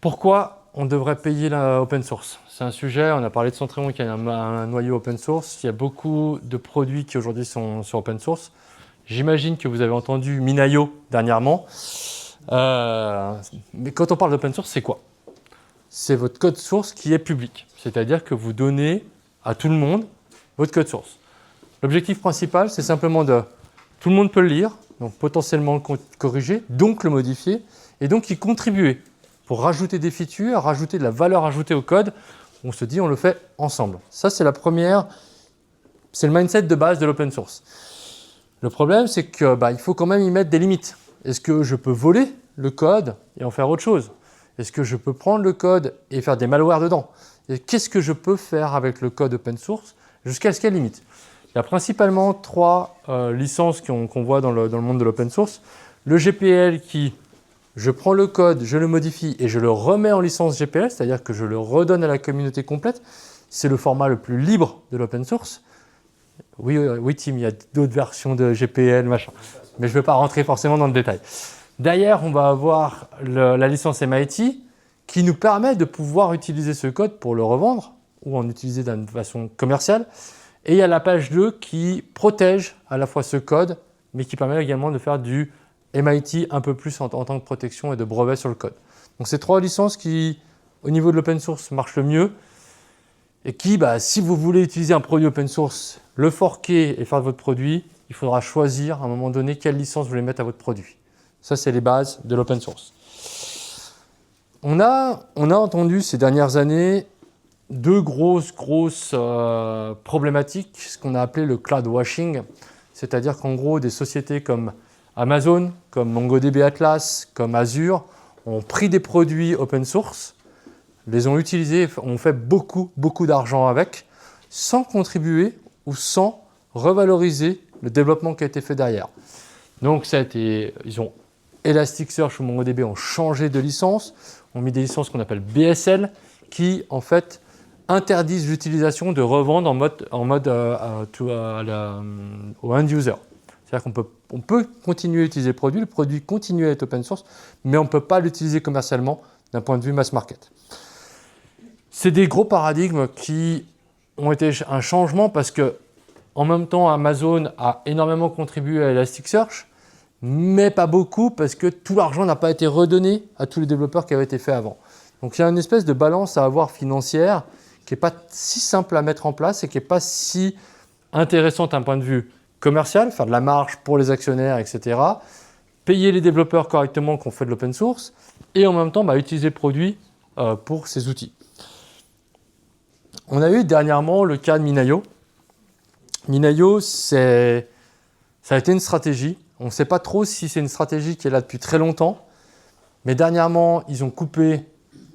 Pourquoi on devrait payer l'open source? C'est un sujet, on a parlé de Centrion qui a un noyau open source. Il y a beaucoup de produits qui aujourd'hui sont sur open source. J'imagine que vous avez entendu Minayo dernièrement. Mais quand on parle d'open source, c'est quoi? C'est votre code source qui est public. C'est-à-dire que vous donnez à tout le monde votre code source. L'objectif principal, c'est simplement de... Tout le monde peut le lire, donc potentiellement le corriger, donc le modifier, et donc y contribuer pour rajouter des features, rajouter de la valeur ajoutée au code. On se dit, on le fait ensemble. Ça, c'est la première, c'est le mindset de base de l'open source. Le problème, c'est que il faut quand même y mettre des limites. Est-ce que je peux voler le code et en faire autre chose? Est-ce que je peux prendre le code et faire des malwares dedans? Et qu'est-ce que je peux faire avec le code open source? Jusqu'à quelle limite? Il y a principalement trois licences qu'on voit dans le monde de l'open source. Le GPL qui, je prends le code, je le modifie et je le remets en licence GPL, c'est-à-dire que je le redonne à la communauté complète. C'est le format le plus libre de l'open source. Oui, Tim, il y a d'autres versions de GPL, machin. Mais je ne vais pas rentrer forcément dans le détail. Derrière, on va avoir la licence MIT qui nous permet de pouvoir utiliser ce code pour le revendre ou en utiliser d'une façon commerciale. Et il y a la page 2 qui protège à la fois ce code, mais qui permet également de faire du MIT un peu plus en tant que protection et de brevet sur le code. Donc c'est trois licences qui, au niveau de l'open source, marchent le mieux et qui, si vous voulez utiliser un produit open source, le forquer et faire de votre produit, il faudra choisir à un moment donné quelle licence vous voulez mettre à votre produit. Ça, c'est les bases de l'open source. On a entendu ces dernières années deux grosses problématiques, ce qu'on a appelé le cloud washing, c'est-à-dire qu'en gros, des sociétés comme Amazon, comme MongoDB Atlas, comme Azure, ont pris des produits open source, les ont utilisés, ont fait beaucoup d'argent avec, sans contribuer ou sans revaloriser le développement qui a été fait derrière. Donc ils ont Elasticsearch ou MongoDB ont changé de licence, ont mis des licences qu'on appelle BSL, qui en fait interdisent l'utilisation de revendre en mode au end user. C'est-à-dire qu'on peut continuer à utiliser le produit continue à être open source, mais on ne peut pas l'utiliser commercialement d'un point de vue mass market. C'est des gros paradigmes qui ont été un changement parce que en même temps, Amazon a énormément contribué à Elasticsearch, mais pas beaucoup parce que tout l'argent n'a pas été redonné à tous les développeurs qui avaient été faits avant. Donc il y a une espèce de balance à avoir financière qui n'est pas si simple à mettre en place et qui n'est pas si intéressante d'un point de vue commercial, faire de la marge pour les actionnaires, etc. Payer les développeurs correctement qui ont fait de l'open source et en même temps utiliser le produit pour ces outils. On a eu dernièrement le cas de Minayo. Minayo, ça a été une stratégie. On ne sait pas trop si c'est une stratégie qui est là depuis très longtemps, mais dernièrement, ils ont coupé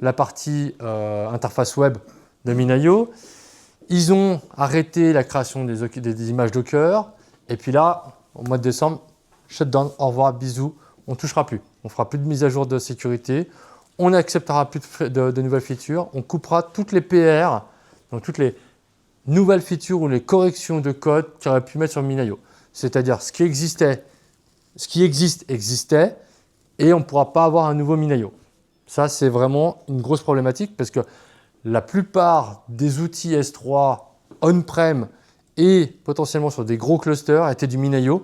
la partie interface web de Minayo. Ils ont arrêté la création des images Docker. Et puis là, au mois de décembre, shutdown, au revoir, bisous, on ne touchera plus. On ne fera plus de mise à jour de sécurité. On n'acceptera plus de nouvelles features. On coupera toutes les PR, donc toutes les nouvelles features ou les corrections de code qu'il aurait pu mettre sur Minayo. C'est-à-dire ce qui existe existait et on ne pourra pas avoir un nouveau Minayo. Ça, c'est vraiment une grosse problématique parce que la plupart des outils S3 on-prem et potentiellement sur des gros clusters étaient du Minayo.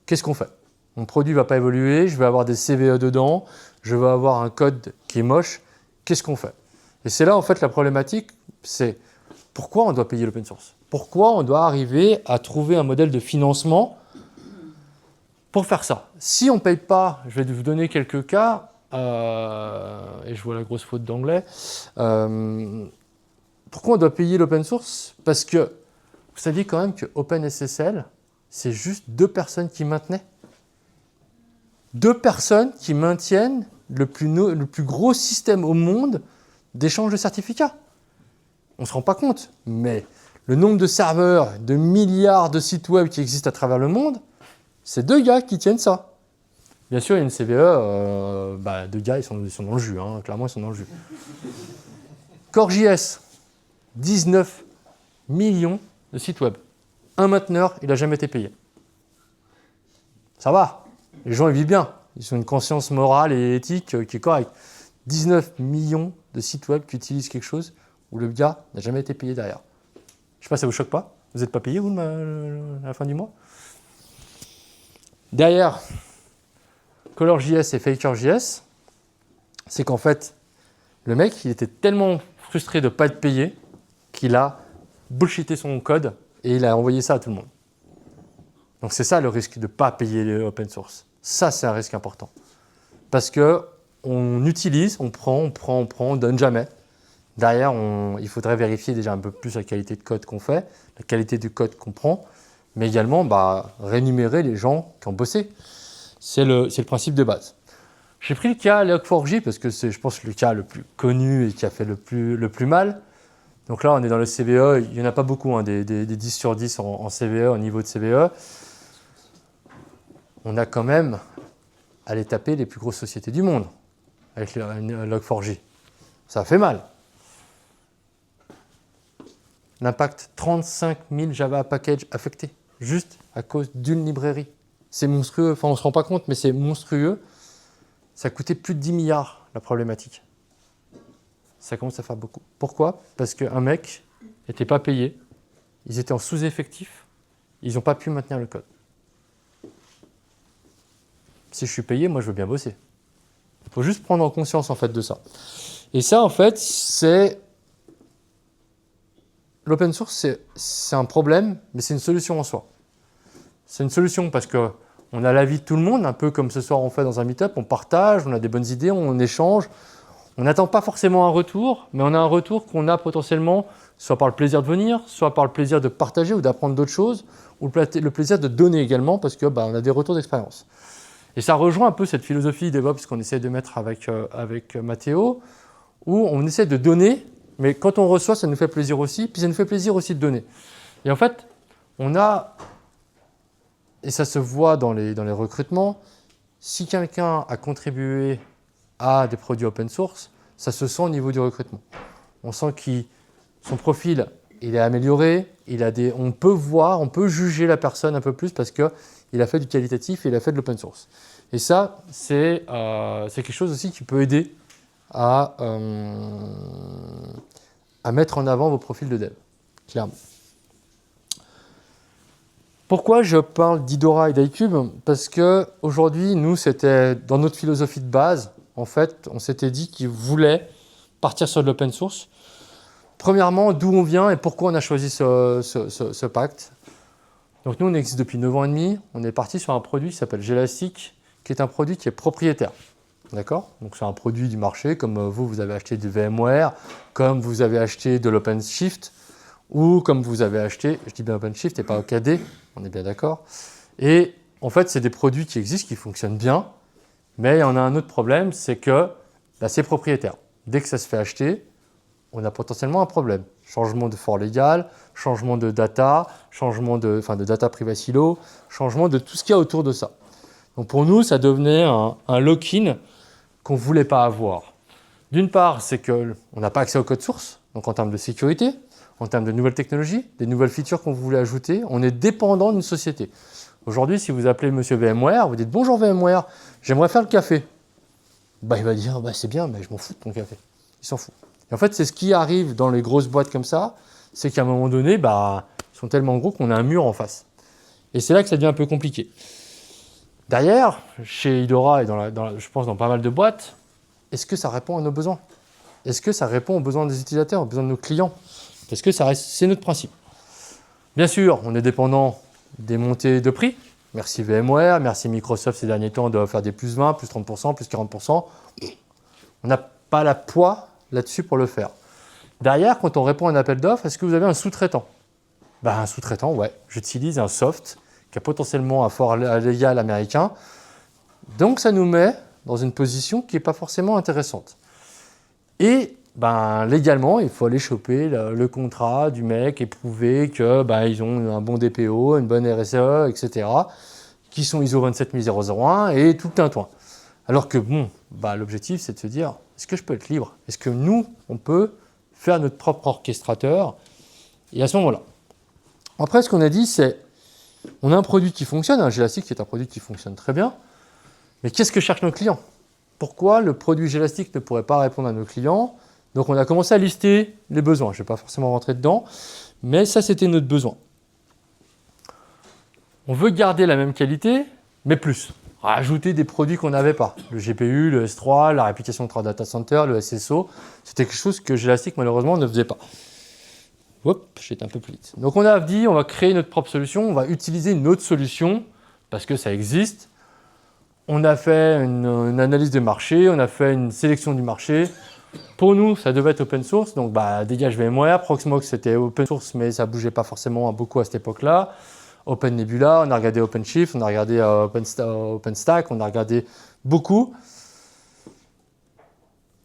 Qu'est-ce qu'on fait? Mon produit ne va pas évoluer, je vais avoir des CVE dedans, je vais avoir un code qui est moche. Qu'est-ce qu'on fait? Et c'est là en fait la problématique, c'est pourquoi on doit payer l'open source? Pourquoi on doit arriver à trouver un modèle de financement pour faire ça? Si on ne paye pas, je vais vous donner quelques cas, et je vois la grosse faute d'anglais. Pourquoi on doit payer l'open source? Parce que vous saviez quand même que OpenSSL, c'est juste 2 personnes qui maintenaient. 2 personnes qui maintiennent le plus gros système au monde d'échange de certificats. On ne se rend pas compte, mais le nombre de serveurs, de milliards de sites web qui existent à travers le monde, c'est 2 gars qui tiennent ça. Bien sûr, il y a une CVE, 2 gars, ils sont dans le jus, clairement, ils sont dans le jus. CoreJS, 19 millions de sites web. Un mainteneur, il n'a jamais été payé. Ça va, les gens ils vivent bien, ils ont une conscience morale et éthique qui est correcte. 19 millions de sites web qui utilisent quelque chose où le gars n'a jamais été payé derrière. Je ne sais pas, ça vous choque pas? Vous n'êtes pas payé, vous, à la fin du mois? Derrière ColorJS et FakerJS, c'est qu'en fait, le mec, il était tellement frustré de ne pas être payé qu'il a bullshité son code et il a envoyé ça à tout le monde. Donc c'est ça le risque de ne pas payer les open source. Ça, c'est un risque important. Parce qu'on utilise, on prend, on ne donne jamais. Derrière, il faudrait vérifier déjà un peu plus la qualité de code qu'on fait, la qualité du code qu'on prend, mais également rémunérer les gens qui ont bossé. C'est le principe de base. J'ai pris le cas Log4j parce que c'est, je pense, le cas le plus connu et qui a fait le plus mal. Donc là, on est dans le CVE. Il n'y en a pas beaucoup, hein, des 10 sur 10 en CVE, au niveau de CVE. On a quand même à aller taper les plus grosses sociétés du monde avec le Log4j. Ça fait mal. L'impact, 35 000 Java packages affectés, juste à cause d'une librairie. C'est monstrueux, enfin on ne se rend pas compte, mais c'est monstrueux. Ça a coûté plus de 10 milliards, la problématique. Ça commence à faire beaucoup. Pourquoi? Parce qu'un mec n'était pas payé, ils étaient en sous-effectif, ils n'ont pas pu maintenir le code. Si je suis payé, moi je veux bien bosser. Il faut juste prendre en conscience en fait de ça. Et ça en fait, c'est... L'open source, c'est un problème, mais c'est une solution en soi. C'est une solution parce qu'on a l'avis de tout le monde, un peu comme ce soir on fait dans un meet-up, on partage, on a des bonnes idées, on échange. On n'attend pas forcément un retour, mais on a un retour qu'on a potentiellement soit par le plaisir de venir, soit par le plaisir de partager ou d'apprendre d'autres choses, ou le plaisir de donner également parce qu'on a des retours d'expérience. Et ça rejoint un peu cette philosophie DevOps qu'on essaie de mettre avec Mathéo, où on essaie de donner, mais quand on reçoit, ça nous fait plaisir aussi, puis ça nous fait plaisir aussi de donner. Et en fait, on a, et ça se voit dans les recrutements, si quelqu'un a contribué à des produits open source, ça se sent au niveau du recrutement. On sent que son profil il est amélioré, on peut voir, on peut juger la personne un peu plus parce qu'il a fait du qualitatif et il a fait de l'open source. Et ça, c'est quelque chose aussi qui peut aider à mettre en avant vos profils de dev, clairement. Pourquoi je parle d'Idora et d'iCube? Parce qu'aujourd'hui, nous, c'était dans notre philosophie de base, en fait, on s'était dit qu'ils voulaient partir sur de l'open source. Premièrement, d'où on vient et pourquoi on a choisi ce pacte. Donc nous, on existe depuis 9 ans et demi. On est parti sur un produit qui s'appelle Gelastic, qui est un produit qui est propriétaire. D'accord? Donc c'est un produit du marché, comme vous avez acheté du VMware, comme vous avez acheté de l'OpenShift, ou comme vous avez acheté, je dis bien OpenShift et pas OKD, on est bien d'accord. Et en fait, c'est des produits qui existent, qui fonctionnent bien, mais il y en a un autre problème, c'est que c'est propriétaire. Dès que ça se fait acheter, on a potentiellement un problème. Changement de fort légal, changement de data, changement de data privacy law, changement de tout ce qu'il y a autour de ça. Donc pour nous, ça devenait un lock-in qu'on ne voulait pas avoir. D'une part, c'est qu'on n'a pas accès au code source, donc en termes de sécurité, en termes de nouvelles technologies, des nouvelles features qu'on voulait ajouter, on est dépendant d'une société. Aujourd'hui, si vous appelez monsieur VMware, vous dites « Bonjour VMware, j'aimerais faire le café ». Il va dire « C'est bien, mais je m'en fous de ton café ». Il s'en fout. Et en fait, c'est ce qui arrive dans les grosses boîtes comme ça, c'est qu'à un moment donné, ils sont tellement gros qu'on a un mur en face. Et c'est là que ça devient un peu compliqué. Derrière, chez Idora et je pense dans pas mal de boîtes, est-ce que ça répond à nos besoins? Est-ce que ça répond aux besoins des utilisateurs, aux besoins de nos clients? Parce que c'est notre principe. Bien sûr, on est dépendant des montées de prix. Merci VMware, merci Microsoft ces derniers temps de faire des plus 20, plus 30%, plus 40%. On n'a pas la poids là-dessus pour le faire. Derrière, quand on répond à un appel d'offres, est-ce que vous avez un sous-traitant? Un sous-traitant, ouais. J'utilise un soft qui a potentiellement un fort légal américain. Donc, ça nous met dans une position qui n'est pas forcément intéressante. Et légalement, il faut aller choper le contrat du mec et prouver qu'ils ont un bon DPO, une bonne RSE, etc., qui sont ISO 27001 et tout un toit. Alors que l'objectif, c'est de se dire, est-ce que je peux être libre? Est-ce que nous, on peut faire notre propre orchestrateur? Et à ce moment-là. Après, ce qu'on a dit, c'est, on a un produit qui fonctionne, un Gelastic qui est un produit qui fonctionne très bien, mais qu'est-ce que cherchent nos clients? pourquoi le produit Gelastic ne pourrait pas répondre à nos clients. Donc on a commencé à lister les besoins. Je ne vais pas forcément rentrer dedans, mais ça c'était notre besoin. On veut garder la même qualité, mais plus. Rajouter des produits qu'on n'avait pas. Le GPU, le S3, la réplication de 3 data centers, le SSO, c'était quelque chose que Gelastic malheureusement ne faisait pas. Hop, j'étais un peu plus vite. Donc on a dit, on va créer notre propre solution, on va utiliser une autre solution, parce que ça existe. On a fait une analyse de marché, on a fait une sélection du marché. Pour nous, ça devait être open source, donc dégage VMware, Proxmox c'était open source, mais ça ne bougeait pas forcément beaucoup à cette époque-là. OpenNebula, on a regardé OpenShift, on a regardé OpenStack, on a regardé beaucoup.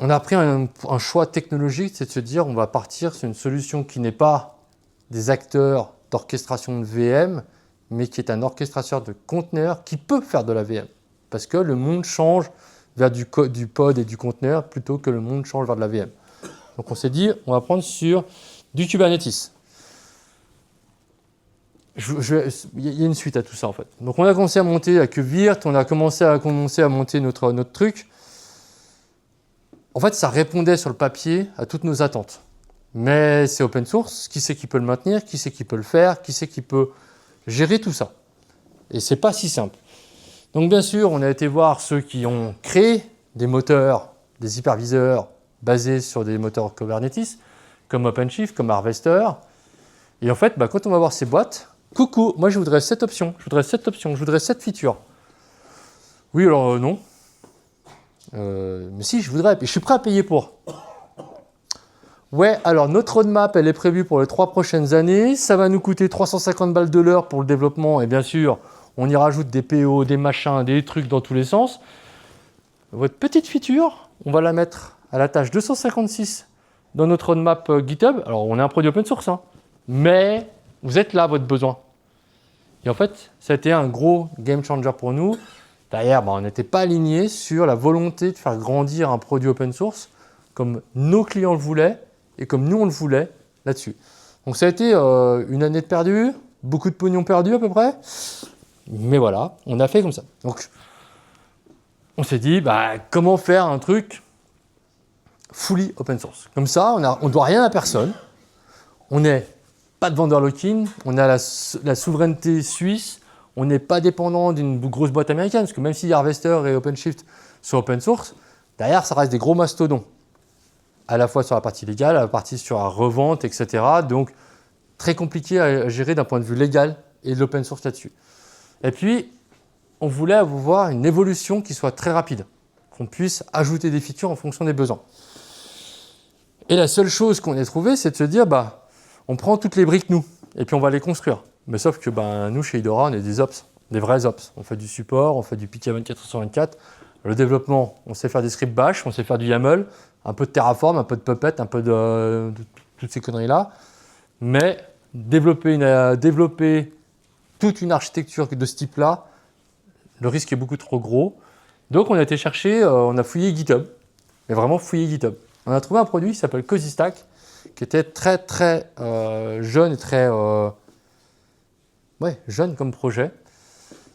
On a pris un choix technologique, c'est de se dire on va partir sur une solution qui n'est pas des acteurs d'orchestration de VM, mais qui est un orchestrateur de conteneurs qui peut faire de la VM. Parce que le monde change vers du pod et du conteneur plutôt que le monde change vers de la VM. Donc on s'est dit on va prendre sur du Kubernetes. Il y a une suite à tout ça en fait. Donc on a commencé à monter la KubeVirt, on a commencé à monter notre truc. En fait, ça répondait sur le papier à toutes nos attentes. Mais c'est open source, qui c'est qui peut le maintenir, qui c'est qui peut le faire, qui c'est qui peut gérer tout ça. Et c'est pas si simple. Donc bien sûr, on a été voir ceux qui ont créé des moteurs, des hyperviseurs basés sur des moteurs Kubernetes, comme OpenShift, comme Harvester. Et en fait, quand on va voir ces boîtes, coucou, moi je voudrais cette option, je voudrais cette option, je voudrais cette feature. Oui, alors non. Mais si, je voudrais, et je suis prêt à payer pour. Ouais, alors notre roadmap, elle est prévue pour les 3 prochaines années. Ça va nous coûter 350 balles de l'heure pour le développement. Et bien sûr, on y rajoute des PO, des machins, des trucs dans tous les sens. Votre petite feature, on va la mettre à la tâche 256 dans notre roadmap GitHub. Alors, on est un produit open source, hein, mais vous êtes là, votre besoin. Et en fait, ça a été un gros game changer pour nous. Derrière, on n'était pas aligné sur la volonté de faire grandir un produit open source comme nos clients le voulaient et comme nous on le voulait là-dessus. Donc ça a été une année de perdu, beaucoup de pognon perdu à peu près, mais voilà, on a fait comme ça. Donc on s'est dit, comment faire un truc fully open source. Comme ça, on ne doit rien à personne, on n'est pas de vendeur lock-in, on a la souveraineté suisse. On n'est pas dépendant d'une grosse boîte américaine, parce que même si Harvester et OpenShift sont open source, derrière, ça reste des gros mastodons. À la fois sur la partie légale, à la partie sur la revente, etc. Donc, très compliqué à gérer d'un point de vue légal et de l'open source là-dessus. Et puis, on voulait avoir une évolution qui soit très rapide, qu'on puisse ajouter des features en fonction des besoins. Et la seule chose qu'on ait trouvée, c'est de se dire, on prend toutes les briques, nous, et puis on va les construire. Mais sauf que nous, chez Idora, on est des ops, des vrais ops. On fait du support, on fait du PK 24/24. Le développement, on sait faire des scripts bash, on sait faire du YAML, un peu de Terraform, un peu de Puppet, un peu de toutes ces conneries-là. Mais développer toute une architecture de ce type-là, le risque est beaucoup trop gros. Donc on a été chercher, on a fouillé GitHub, mais vraiment fouillé GitHub. On a trouvé un produit qui s'appelle CozyStack, qui était très très jeune et très... jeune comme projet.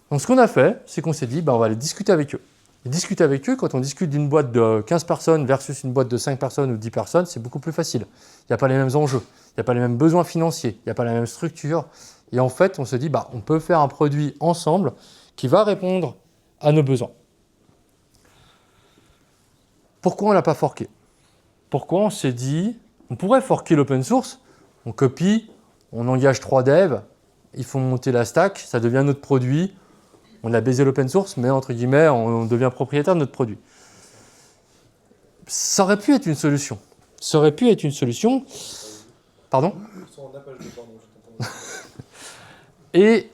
Donc ce qu'on a fait, c'est qu'on s'est dit, on va aller discuter avec eux. Et discuter avec eux, quand on discute d'une boîte de 15 personnes versus une boîte de 5 personnes ou 10 personnes, c'est beaucoup plus facile. Il n'y a pas les mêmes enjeux, il n'y a pas les mêmes besoins financiers, il n'y a pas la même structure. Et en fait, on se dit, on peut faire un produit ensemble qui va répondre à nos besoins. Pourquoi on ne l'a pas forqué? Pourquoi on s'est dit, on pourrait forquer l'open source, on copie, on engage 3 devs, ils font monter la stack, ça devient notre produit. On a baisé l'open source, mais entre guillemets, on devient propriétaire de notre produit. Ça aurait pu être une solution. Ça aurait pu être une solution. Pardon ? Et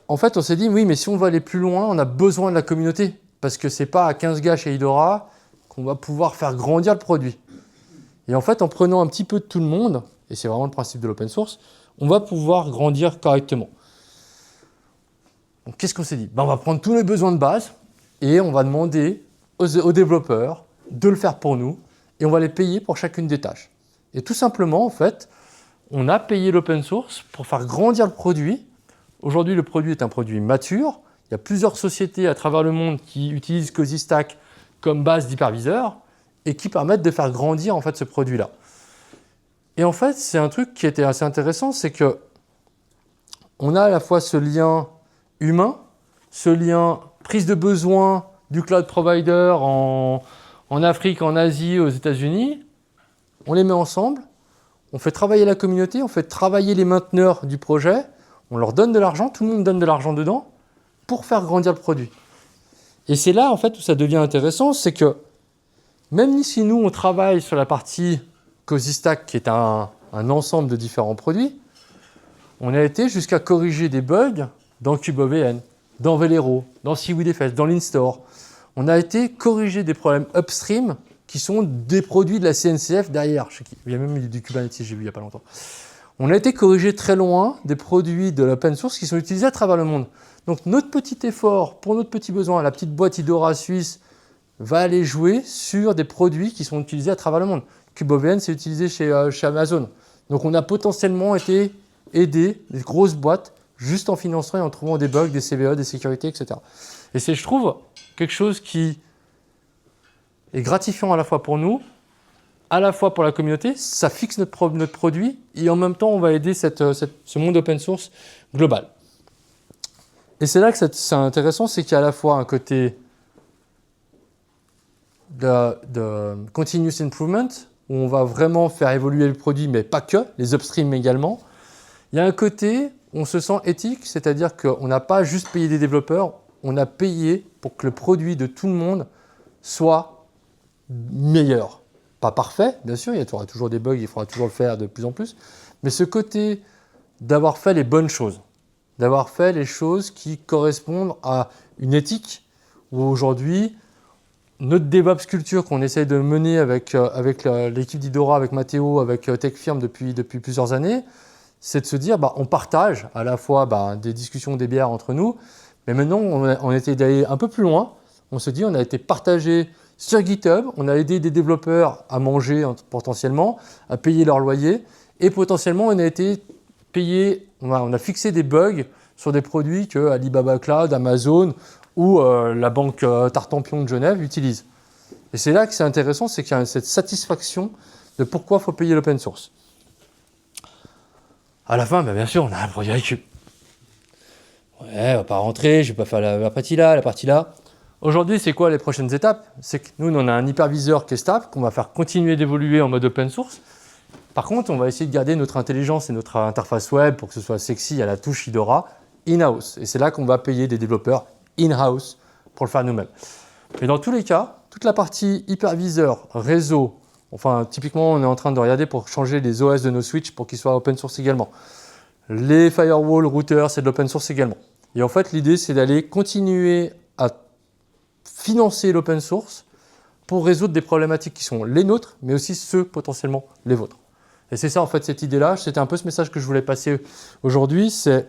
en fait, on s'est dit, oui, mais si on veut aller plus loin, on a besoin de la communauté. Parce que ce n'est pas à 15 gars chez Idora qu'on va pouvoir faire grandir le produit. Et en fait, en prenant un petit peu de tout le monde, et c'est vraiment le principe de l'open source, on va pouvoir grandir correctement. Donc, qu'est-ce qu'on s'est dit ? On va prendre tous les besoins de base et on va demander aux développeurs de le faire pour nous et on va les payer pour chacune des tâches. Et tout simplement, en fait, on a payé l'open source pour faire grandir le produit. Aujourd'hui, le produit est un produit mature. Il y a plusieurs sociétés à travers le monde qui utilisent CozyStack comme base d'hyperviseur et qui permettent de faire grandir en fait ce produit-là. Et en fait, c'est un truc qui était assez intéressant, c'est que on a à la fois ce lien humain, ce lien prise de besoin du cloud provider en Afrique, en Asie, aux États-Unis. On les met ensemble, on fait travailler la communauté, on fait travailler les mainteneurs du projet, on leur donne de l'argent, tout le monde donne de l'argent dedans pour faire grandir le produit. Et c'est là en fait où ça devient intéressant, c'est que même si nous on travaille sur la partie Cozy Stack qui est un ensemble de différents produits, on a été jusqu'à corriger des bugs dans CubeOVN, dans Velero, dans SeaweedFS, dans l'InStore. On a été corriger des problèmes upstream qui sont des produits de la CNCF derrière. Il y a même eu du Kubernetes, j'ai vu il n'y a pas longtemps. On a été corriger très loin des produits de l'open source qui sont utilisés à travers le monde. Donc notre petit effort, pour notre petit besoin, la petite boîte Idora suisse va aller jouer sur des produits qui sont utilisés à travers le monde. CubeOVN, c'est utilisé chez Amazon. Donc on a potentiellement été aider des grosses boîtes juste en finançant et en trouvant des bugs, des CVE, des sécurités, etc. Et c'est, je trouve, quelque chose qui est gratifiant à la fois pour nous, à la fois pour la communauté, ça fixe notre produit et en même temps, on va aider ce monde open source global. Et c'est là que c'est intéressant, c'est qu'il y a à la fois un côté de continuous improvement, où on va vraiment faire évoluer le produit, mais pas que, les upstream également. Il y a un côté, on se sent éthique, c'est-à-dire qu'on n'a pas juste payé des développeurs, on a payé pour que le produit de tout le monde soit meilleur. Pas parfait, bien sûr, il y aura toujours des bugs, il faudra toujours le faire de plus en plus, mais ce côté d'avoir fait les bonnes choses, d'avoir fait les choses qui correspondent à une éthique, où aujourd'hui, notre DevOps culture qu'on essaye de mener avec l'équipe d'Idora, avec Mathéo, avec TechFirm depuis plusieurs années, c'est de se dire, on partage à la fois des discussions, des bières entre nous, mais maintenant, on était d'aller un peu plus loin. On se dit, on a été partagé sur GitHub, on a aidé des développeurs à manger potentiellement, à payer leur loyer, et potentiellement, on a été payé, on a fixé des bugs sur des produits que Alibaba Cloud, Amazon ou la banque Tartampion de Genève utilisent. Et c'est là que c'est intéressant, c'est qu'il y a cette satisfaction de pourquoi il faut payer l'open source. À la fin, bien sûr, on a un produit avec Cube. Ouais, on va pas rentrer, je vais pas faire la partie là. Aujourd'hui, c'est quoi les prochaines étapes? C'est que nous, on a un hyperviseur qui est stable, qu'on va faire continuer d'évoluer en mode open source. Par contre, on va essayer de garder notre intelligence et notre interface web pour que ce soit sexy à la touche Idora in-house. Et c'est là qu'on va payer des développeurs in-house pour le faire nous-mêmes. Mais dans tous les cas, toute la partie hyperviseur, réseau, enfin typiquement on est en train de regarder pour changer les OS de nos switches pour qu'ils soient open source également. Les firewall, routers, c'est de l'open source également. Et en fait, l'idée, c'est d'aller continuer à financer l'open source pour résoudre des problématiques qui sont les nôtres, mais aussi ceux potentiellement les vôtres. Et c'est ça en fait cette idée-là, c'était un peu ce message que je voulais passer aujourd'hui, c'est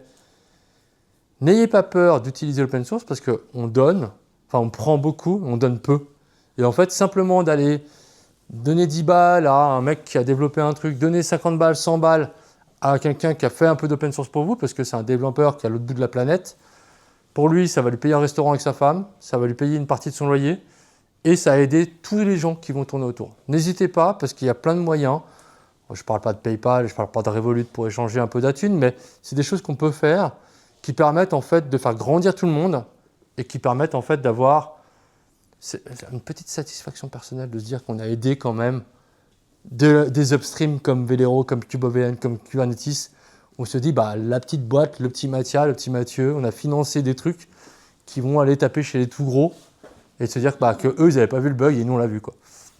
n'ayez pas peur d'utiliser l'open source parce qu'on donne, on prend beaucoup, on donne peu. Et en fait, simplement d'aller donner 10 balles à un mec qui a développé un truc, donner 50 balles, 100 balles à quelqu'un qui a fait un peu d'open source pour vous, parce que c'est un développeur qui est à l'autre bout de la planète, pour lui, ça va lui payer un restaurant avec sa femme, ça va lui payer une partie de son loyer, et ça a aidé tous les gens qui vont tourner autour. N'hésitez pas, parce qu'il y a plein de moyens. Je ne parle pas de PayPal, je ne parle pas de Revolut pour échanger un peu d'atune, mais c'est des choses qu'on peut faire qui permettent en fait de faire grandir tout le monde et qui permettent en fait d'avoir une petite satisfaction personnelle de se dire qu'on a aidé quand même des upstreams comme Velero, comme CubeOVN, comme Kubernetes. On se dit, la petite boîte, le petit Mathia, le petit Mathieu, on a financé des trucs qui vont aller taper chez les tout gros et se dire que eux, ils n'avaient pas vu le bug et nous, on l'a vu, quoi.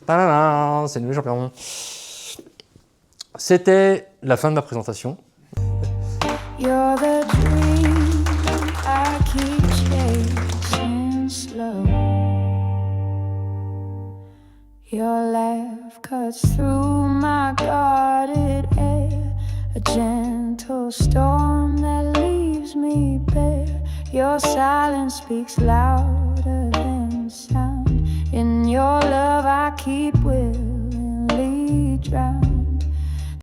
C'est nous les champions. C'était la fin de ma présentation. You're the dream I keep chasing slow. Your laugh cuts through my guarded air, a gentle storm that leaves me bare. Your silence speaks louder than sound. In your love I keep willingly drowned.